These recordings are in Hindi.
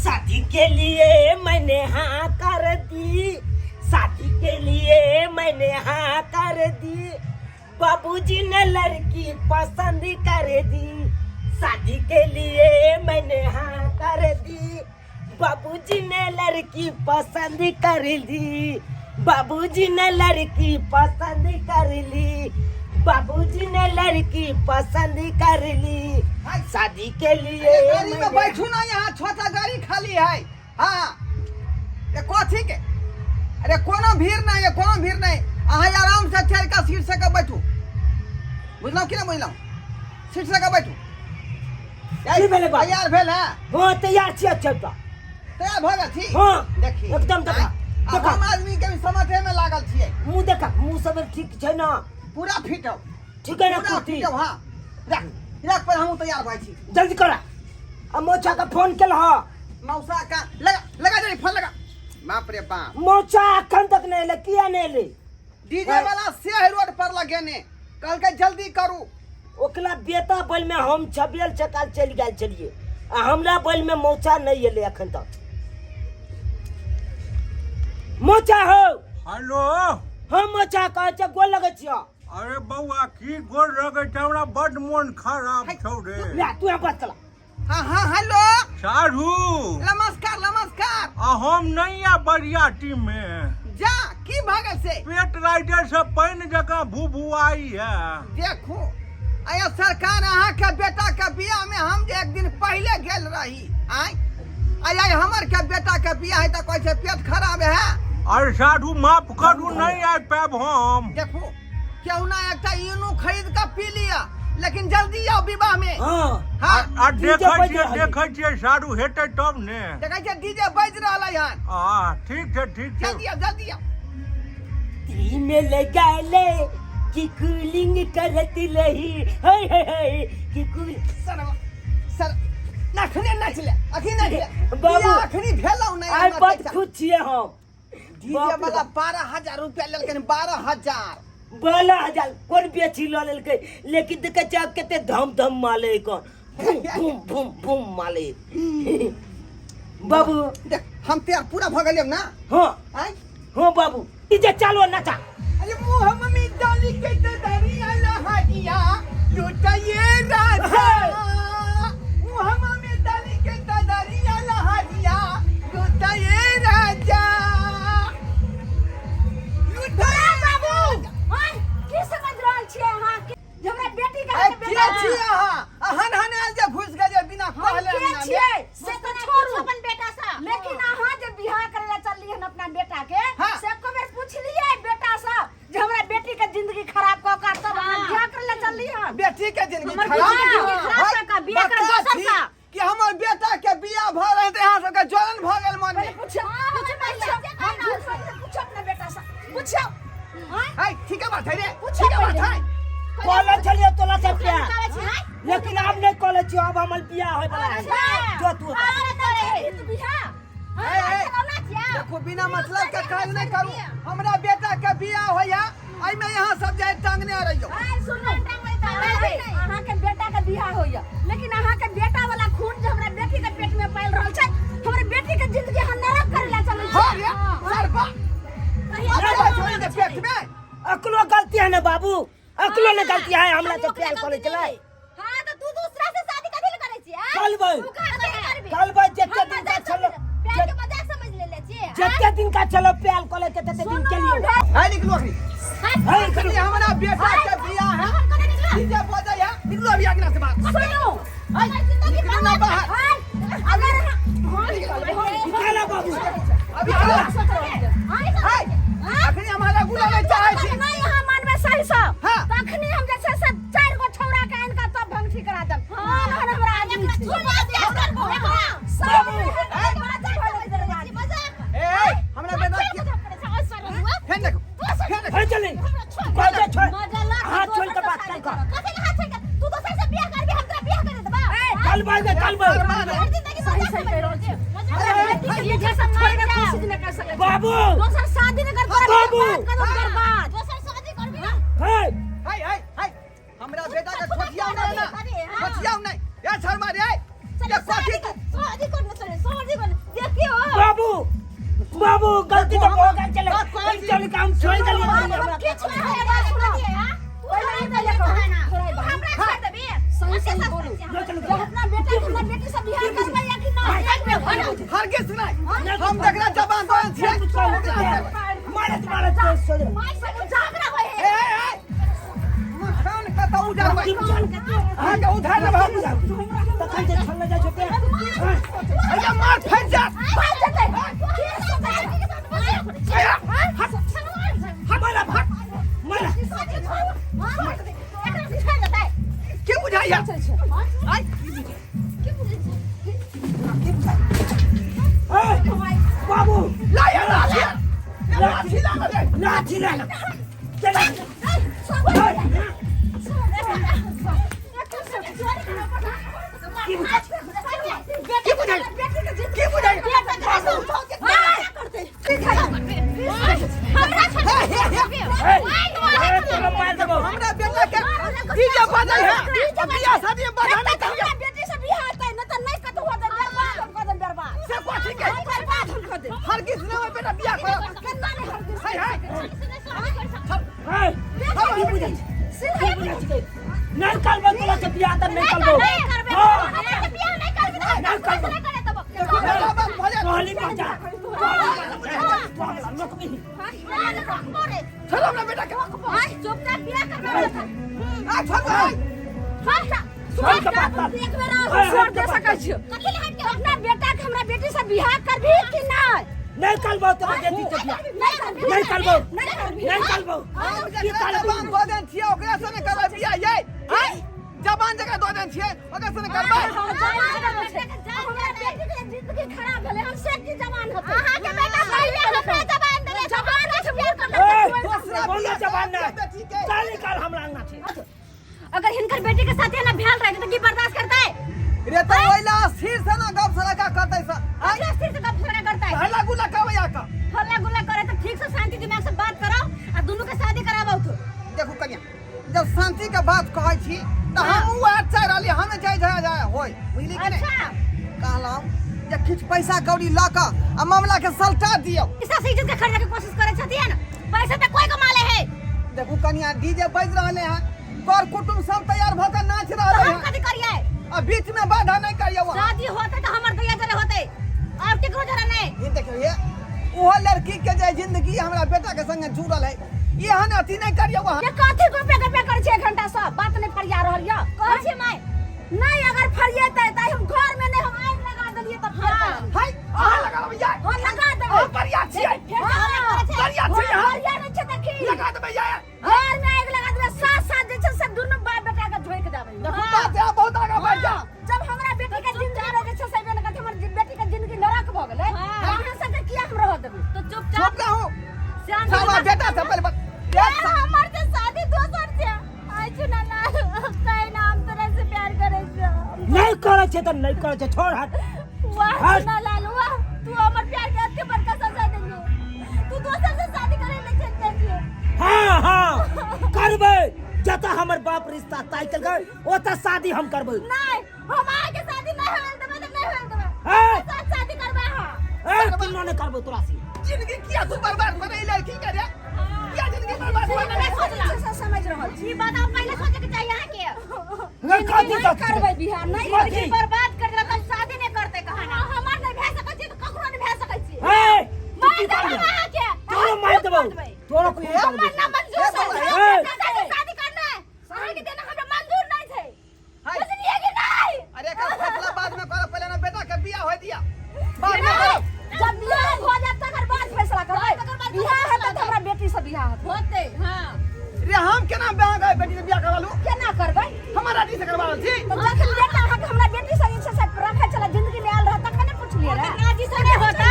शादी के लिए मैंने हाँ कर दी, शादी के लिए मैंने हाँ कर दी, बाबूजी ने लड़की पसंद कर दी, शादी के लिए मैंने हाँ कर दी, बाबूजी ने लड़की पसंद कर ली, बाबूजी ने लड़की पसंद कर ली, बाबूजी ने लड़की पसंद कर ली, शादी के लिए गाड़ी में बैठू ना, यहाँ छोटा गाड़ी खाली है। हाँ ये कथी के, अरे कोनो भीड़ नहीं है, कोनो भीड़ नहीं। अहाँ आराम से चढ़ के सीट से के बैठू, बुझलौ कि नहीं बुझलौ? सीट से के बैठू। तैयार भेल है? हाँ तैयार छियै। चलता तैयार भऽ गेल छी? हाँ देखी एकदम देखा देखा हम आदमी के समझे में लागल छियै। मुँह देखा, मुँह सब ठीक छै ना? पूरा फिट हो, ठीक है ना? पूरा कुर्ती फिट हो। हाँ रख रख पर हम तैयार भाई छी। जल्दी करा। अब मोचा का फोन केल हा? मौसा का लगा लगा जल्दी फोन लगा। बाप रे बाप, मोचा अखन तक नहीं ले, किया नहीं ले? डीजे वाला से रोड पर लगेने, कल के जल्दी करू। ओकला बेटा बल में हम छबेल चकाल चल गए चलिए, आ हमरा बल में मोचा नहीं एले अखन तक। मोचा हो? हेलो। हम मोचा कह छ गोल लगे छियो। अरे बउआ की गोर लगे छ, हमरा बड मन खराब छौ रे। ले तू यहाँ बात चला। हाँ हाँ हेलो साधु नमस्कार नमस्कार। हम नहीं आ बढ़िया टीम में। जा की भागे से पेट राइडर से पानी जगह भूभुआई है। देखो आया सरकार अहाँ के बेटा के बियाह में हम जे एक दिन पहले गेल रही, आय हमर के बेटा के बियाह है तो कहै छै पेट खराब है। अरे साधु माफ करू, नहीं आ पाब हम। देखो केहू ना एकटा इनो खरीद के पी लिया, लेकिन जल्दी आओ विवाह में। हाँ आ देखै छियै साधु हेतै तब ने। देखै छै डीजे बज रहलै हन। ठीक है ठीक है। जल्दी आओ। ती में लगा ले कि कूलिंग करत रही, हे हे हे कि कूल सर नखने नचले अखनी नचले बाबू अखनी भेलौ नहीं। आई बात खुद छिए हम। डीजे वाला 12,000 रुपया लेलकन। 12,000 12,000 कोन बेची ल लेलकै, लेकिन देखे चाप केते धम धम माले कौन बूम बूम बूम बूम माले। बाबू देख हम तैयार पूरा भ गेलियम ना। हाँ आय हाँ बाबू डीजे चालो नचा। अरे मुंह में डाली के दरिया लहरिया लुटाइए राजा, मुंह में डाली के दरिया लहरिया लुटाइए राजा। लुटाइए बाबू। ओए की समझ रहल छियै अहाँ के? हमरा बेटी के अरे बेटा के छियै अहाँ? अहन हने जे घुस गए बिना कहले के ना छियै से तो छोड़ू अपन बेटा सा। लेकिन अहाँ जे बियाह करे ला चलली हन अपना बेटा के, हाँ। से को बेर पूछलिए बेटा सा जे हमरा बेटी के जिंदगी खराब क का तब अहाँ बियाह करे ला चलली हन? बेटी के जिंदगी हमर खराब बेटी के जिंदगी खराब क का बियाह कर दोसर सा। कि हमर बेटा के बियाह भ रहे थे, यहाँ सबके जलन भ गेल मन में। पूछो पूछो अपना बेटा सा पूछो। हाय ठीक है बात है रे, पूछो ठीक है बात है। कॉलेज चलिए तोला से प्यार, लेकिन अब नहीं कॉलेज छियो, अब हमर बियाह होय बला है। जो तू देखो बिना मतलब के काज नहीं करू। हमरा बेटा के बियाह होया, आई में यहाँ सब जाए टांगने आ रही हो। अहाँ के बेटा के बियाह होइया, लेकिन अहाँ के बेटा वाला खून जो हमरा बेटी के पेट में पाल रहल छै, हमरे बेटी के जिंदगी हम नरक करे ला चलै हां छै। रे सरपा छोड़ दे पेट में। अकलो गलती है ना बाबू, अकलो ने गलती है, हमरा तो प्यार करे चले। हां तो तू दूसरा से शादी कथि ले करे छी? कल भाई जत्ते दिन का चलो प्यार के मजाक समझ ले छी। जत्ते दिन का चलो प्यार करे के तते दिन चलियो। हाय निकलो अभी, हाय कनी हमरा बेटा के बियाह है। डीजे बजाया निकलो अभी आगे से बात सुनो हाय निकलो ना बाहर। अगर निकाला बाबू अभी हाय अखनी हमारा गुला में चाहे छी नहीं यहाँ मानवे सही सा। हाँ। तखनी हम जैसे से 4 गो छौड़ा के इनका तब ढंग ठीक करा दम। हां हमरा आदमी छी। ए हमरा बेटा के फेन देखो है चले कॉलेज छोड़, हाथ छोड़ के बात कर। तू तो सही से बियाह करके हम तेरा बियाह कर देबा। कल बाद सही सही कह रहल छी। ये जैसा छोड़ के खुशी न कर सके बाबू। दोसर शादी न कर बाबू। बर्बाद दोसर शादी करबी ना। हाय हाय हाय हाय हमरा बेटा के छोटिया नहीं ना, छोटिया नहीं। ए शर्मा रे, ये कथि शादी करने चले शादी करने गलती तो हो गई चले चल काम छोड़ दे किछ ना है बात सुना दिए हां तू नहीं दे कहो ना हमरा छोड़ देबे सही सही बोलो जब अपना बेटा हमरा बेटी से बियाह करबा या कि ना हरगिज नहीं हम देखना जबान तो छिए मारत सोच माय सब जागरा होए है ए मखान का तो उधर हां के उधर ना भाग तो कल जे छल जा छोटे अरे मार फेंक जा भाग जते हमारा भाग मारा क्यों बुझाइया आई बाबू ला यार लाठी लाठी ला चला हमरा बेटा के डीजे बजाई है बियाह शादी में बजा नहीं चाहिए बेटी से बियाह होता है न त नहीं कतो होता बर्बाद हम कदम बर्बाद से को ठीक है बर्बाद हम कर दे हरगिज ना हो बेटा बियाह करो केतना नहीं हर दिन हाय हाय नहीं करबो तोरा से बियाह त नहीं करबो बियाह नहीं करबो नहीं करबो नहीं करे तब कहली मजा चलो ना बेटा के चुपचाप बियाह करना था आ छोड़ एक बेर छोड़ दे सकै छी कथि ले हट के अपना बेटा के हमरा बेटी से बियाह करबी कि नहीं करबो तोरा बेटी से बियाह नहीं करबो नहीं करबो की जबान दो दिन छिए ओकरा से न करबै बियाह ये हाय जबान जगह दो दिन छिए ओकरा से न करबै हमरा बेटी के जिंदगी खराब भेले हम से की जवान होते अहाँ के बेटा पहिले हमरा जवान देले जवान के बियाह करते बोलो जवान ना चल निकाल हमरा अंगना से अगर हिनकर बेटी के साथ ना भ्याल रहे तो की बर्दाश्त करता है रे तो ओइला सिर से ना गप सड़का करतै स अगले सिर से गप सड़का करता है हल्ला गुल्ला कहबै का हल्ला गुल्ला करे तो ठीक से शांति दिमाग से बात करो और दोनों के शादी कराबो तो देखू कन्या जब शांति के बात कहै छी त हम उ अच्छा रहली हमें जाय होय बुझली कि नहीं अच्छा कहलौ जे किछ पैसा कौड़ी ल क आ मामला के सलटा दियौ किसा से इज्जत के खरीदे के कोशिश करे छथिन पैसा तो कोई कमा ले है देखू कन्या डीजे बज रहले हैं कर कुटुंब सब तैयार भ के नाच तो रहले हम हैं कथि करिए आ बीच में बाधा नहीं करियो शादी होते तो हमर दैया जरे होते और केकरो जरे नहीं ये देखियो ये ओहो लड़की के जे जिंदगी हमरा बेटा के संगे जुड़ल है ये हन अथी नहीं करियो ये कथि को पे कर छे 1 घंटा सब बात नहीं फरिया रहल या कहै छे माय नहीं अगर फरिएते त हम घर में नहीं हम आग लगा देलिए तब फेर हाय आ लगा भैया हम लगा देबे आ बढ़िया छियै बढ़िया छियै बढ़िया नहीं छे देखी लगा देबै यार घर में आग लगा देबे साथ जे छे से दोनों बाप बेटा के धोइ के जाबे देखू बात है बहुत आगे बढ़ जा जब हमरा बेटी के जिंदगी रहे छे से बेन के हमर बेटी के जिंदगी नरक भ गेलै अहाँ सब के किया हम रह देबे तो चुप का हूं श्याम सावा बेटा से पहले हमर से शादी दोसर छे आइ चुना ना काई नाम तोरा से प्यार करे छे नहीं करे छे त नहीं करे छे छोड़ हट वाह चुना लालुआ तू हमर प्यार के अत्ते बड़का सजा देलियो तू दोसर से शादी करे ले चलते छी हां करबे जता हमर बाप रिश्ता तय कर गए ओता शादी हम करबे नहीं हम आगे शादी नहीं होल देबे तो नहीं होल देबे हां साथ शादी करबे हां किन्नो ने करबो तोरा से जिंदगी किया तू बर्बाद करे लड़की के रे क्या जिंदगी बर्बाद नहीं सोचला समझ रहल छी बात आप पहले सोचे के चाहिए अहाँ के नहीं कथि करबे बिहार नहीं लड़की बर्बाद कर देला तब शादी नहीं करते कहाना हमार नहीं भे सकै छी तो ककरो नहीं भे सकै छी ए मार देबो अहाँ के तोरो मार देबो तोरो कोई हमर ना मंजूर है शादी करना है शादी के देना हमरा मंजूर नहीं थे बुझलिए कि नहीं अरे का फैसला बाद में करो पहले ना बेटा के बियाह हो दिया बाद में करो जब बियाह हो जाए तकर बाद फैसला करबै बियाह है तो हमरा बेटी से बियाह होते हां रे हम केना बियाह गए बेटी से बियाह करवालू केना करबै हमारा दी से करवाल छी तो जखन बेटा हमरा बेटी से इच्छा से रखे चला जिंदगी में आल रहा तखन ने पूछलिए रे राजी से नहीं होता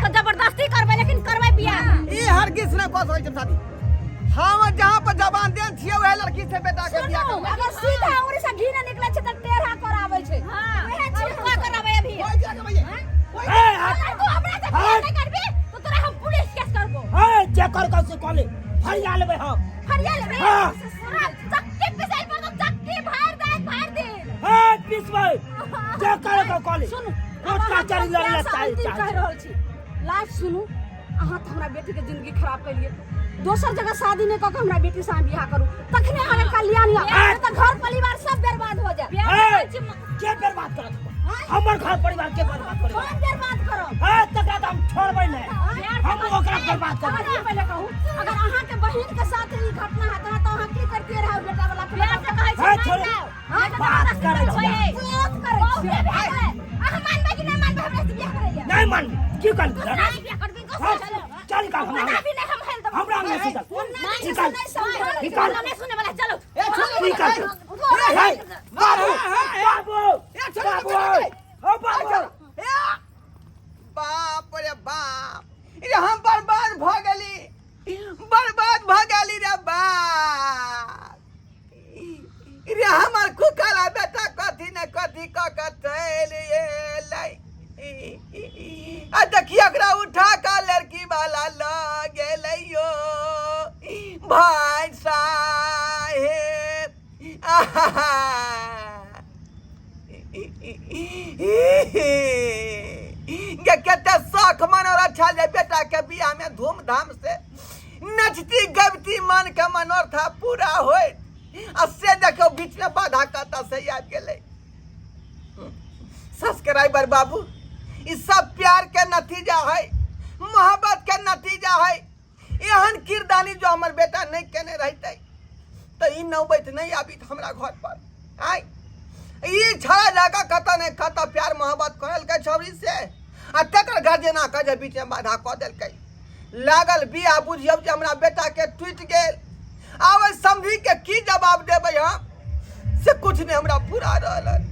तो जबरदस्ती करबै लेकिन करबै बियाह ई हर किस ने कह सकै छै शादी हम जहां पर जबान देन छियै वह लड़की से बेटा के बियाह करबै अगर सीधा उंगली से घी न निकले छै त टेढ़ा कराबै छै हां वह चीज का करबै अभी कोई क्या के भैया ए तू हमरा से बियाह नहीं करबी तो तोरा हम पुलिस केस करबो ए चेकर कर से कॉले फरिया लेबे हम फरिया लेबे हां चक्की पिसाई पर तो चक्की भार दे ए पिसबै चेकर कर कॉले सुन कोटा चली लड़ला शांति कह रहल छी लास्ट सुनू अहाँ तो हमरा बेटी के जिंदगी खराब कर लिए दोसर जगह शादी नहीं कऽ के हमरा बेटी से बियाह करू तखने अहाँ कल्याण या तो घर परिवार सब बर्बाद हो जाए के बर्बाद करत हमर घर परिवार के बर्बाद करे कौन बर्बाद करो हां तकरा तो हम छोड़बै नहीं हम ओकरा बर्बाद करबै पहले कहूं अगर अहाँ के बहिन के साथ ई घटना है तो अहाँ की करते रहो बेटा वाला प्यार से कहै छै हां बात करै छै बात करै छै अहाँ मानबै कि नहीं मानबै हमरा से बियाह करैया नहीं मान की कर नहीं बियाह करबी चल निकाल हमरा नहीं सीधा निकाल निकाल नहीं सुने वाला चलो निकाल बाबू बाबू बाबू ओ बाबू बाप रे बाप ये हम बर्बाद भ गेली रे बाप रे हमर कुकला बेटा कथी न कथी क के चल एलै आ देखिए एकरा उठा का लड़की वाला ल गेलैयो भाई साहेब कते शौक मन रखा जाए बेटा के बियाह में धूमधाम से नचती गबती मन के मनोरथा पूरा होय आ से देखो बीच में बाधा कता से आबि गेलै सब्सक्राइबर बाबू ई सब प्यार के नतीजा है मोहब्बत के नतीजा है एहन किरदानी जो हमर बेटा नहीं केने रहते तो ई नौबत नहीं आबी हमरा घर पर आय ई छड़ा जाका कता नहीं कता प्यार मोहब्बत करल के छौरी से आ तकर गार्जियना के जे बीच में बाधा क देलकै लागल बियाह बुझियौ जे हमरा बेटा के टूट गेल आब समझी के की जवाब देबै हम से कुछ नहीं हमरा पूरा रहल